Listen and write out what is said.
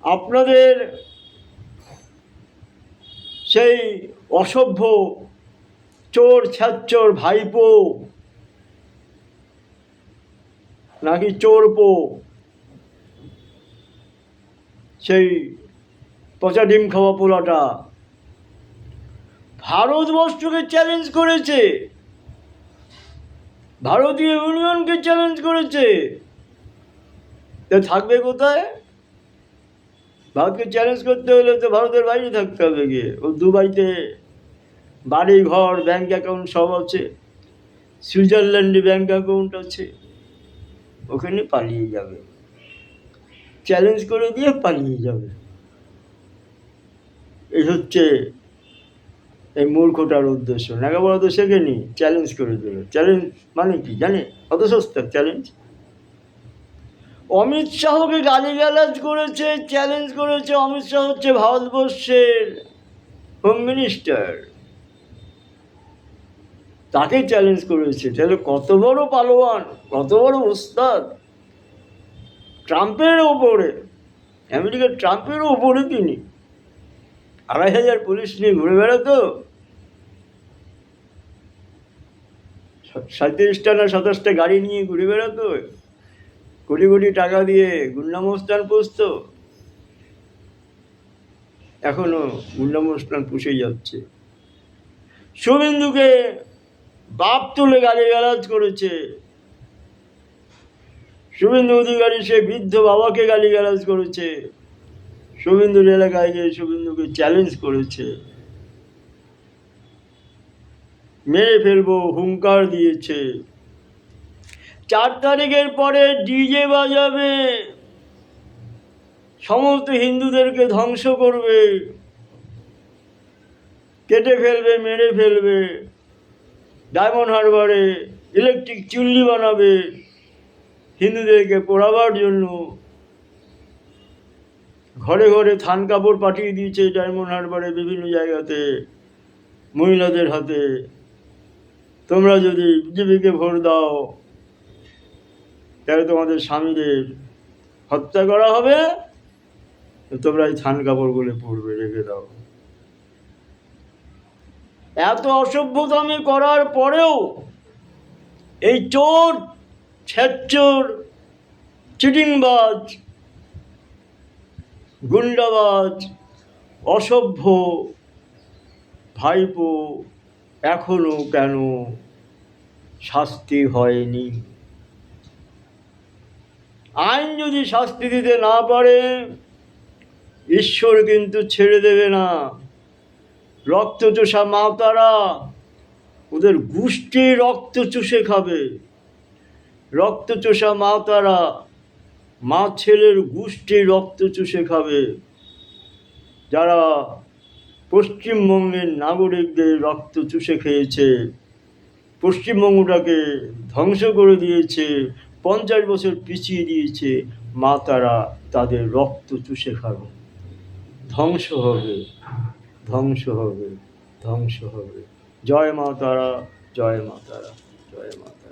আপনাদের সেই অসভ্য চোর ছ্যাচ্চোর ভাইপো নাকি চোরপো, সেই পচা ডিম খাওয়া পোলাটা ভারতবর্ষকে চ্যালেঞ্জ করেছে, ভারতীয় ইউনিয়নকে চ্যালেঞ্জ করেছে। তা থাকবে কোথায়? ভারতকে চ্যালেঞ্জ করতে হলে তো ভারতের বাইরে থাকতে হবে গিয়ে। ও দুবাইতে বাড়ি ঘর ব্যাঙ্ক অ্যাকাউন্ট সব আছে, সুইজারল্যান্ডে ব্যাঙ্ক অ্যাকাউন্ট আছে, ওখানে পালিয়ে যাবে, চ্যালেঞ্জ করে দিয়ে পালিয়ে যাবে। এই হচ্ছে এই মূর্খটার উদ্দেশ্য। লেখাপড়া তো শেখেনি, চ্যালেঞ্জ করে দিল। চ্যালেঞ্জ মানে কি জানে? অত সস্তা চ্যালেঞ্জ। অমিত শাহকে গালিগালাজ করেছে, চ্যালেঞ্জ করেছে। অমিত শাহ হচ্ছে ভারতবর্ষের হোম মিনিস্টার, তাকে চ্যালেঞ্জ করেছে। তাহলে কত বড় পালোয়ান, কত বড় ওস্তাদ! ট্রাম্পের ওপরে, আমেরিকার ট্রাম্পের ওপরে তিনি ২৫০০ পুলিশ নিয়ে ঘুরে বেড়াতো। ৩৭টা না ২৭টা গাড়ি নিয়ে ঘুরে বেড়াতো, কোটি কোটি টাকা দিয়ে গুন্ডামস্তান পুষত। এখনো গুন্ডামস্তান পুষে যাচ্ছে। শুভেন্দুকে বাপ তুলে গালিগালাজ করেছে। শুভেন্দু অধিকারী সে বৃদ্ধ বাবাকে গালিগালাজ করেছে। শুভেন্দুর এলাকায় গিয়ে শুভেন্দুকে চ্যালেঞ্জ করেছে, মেরে ফেলবো হুঙ্কার দিয়েছে। ৪ তারিখের পরে ডিজে বাজাবে, সমস্ত হিন্দুদেরকে ধ্বংস করবে, কেটে ফেলবে, মেরে ফেলবে। ডায়মন্ড হারবারে ইলেকট্রিক চুল্লি বানাবে হিন্দুদেরকে পোড়াবার জন্য। ঘরে ঘরে থান কাপড় পাঠিয়ে দিয়েছে ডায়মন্ড হারবারে বিভিন্ন জায়গাতে মহিলাদের হাতে। তোমরা যদি বিজেপিকে ভোট দাও তাহলে তোমাদের স্বামীদের হত্যা করা হবে, তোমরা এই থান কাপড়গুলো পরবে, রেখে দাও। এত অসভ্যতামি করার পরেও এই চোর ছ্যাচ্চোর চিটিংবাজ গুন্ডাবাজ অসভ্য ভাইপো এখনো কেন শাস্তি হয়নি? আইন যদি শাস্তি দিতে না পারে, ঈশ্বর কিন্তু ছেড়ে দেবে না। রক্তচোষা মাতারা ওদের গোষ্ঠী রক্ত চুষে খাবে। রক্তচোষা মাতারা মা ছেলের গোষ্ঠী রক্ত চুষে খাবে, যারা পশ্চিমবঙ্গের নাগরিকদের রক্ত চুষে খেয়েছে, পশ্চিমবঙ্গটাকে ধ্বংস করে দিয়েছে, 50 বছর পিছিয়ে দিয়েছে। মা তারা তাদের রক্ত চুষে খাবে, ধ্বংস হবে, ধ্বংস হবে, ধ্বংস হবে। জয় মা তারা, জয় মা তারা, জয় মা তারা।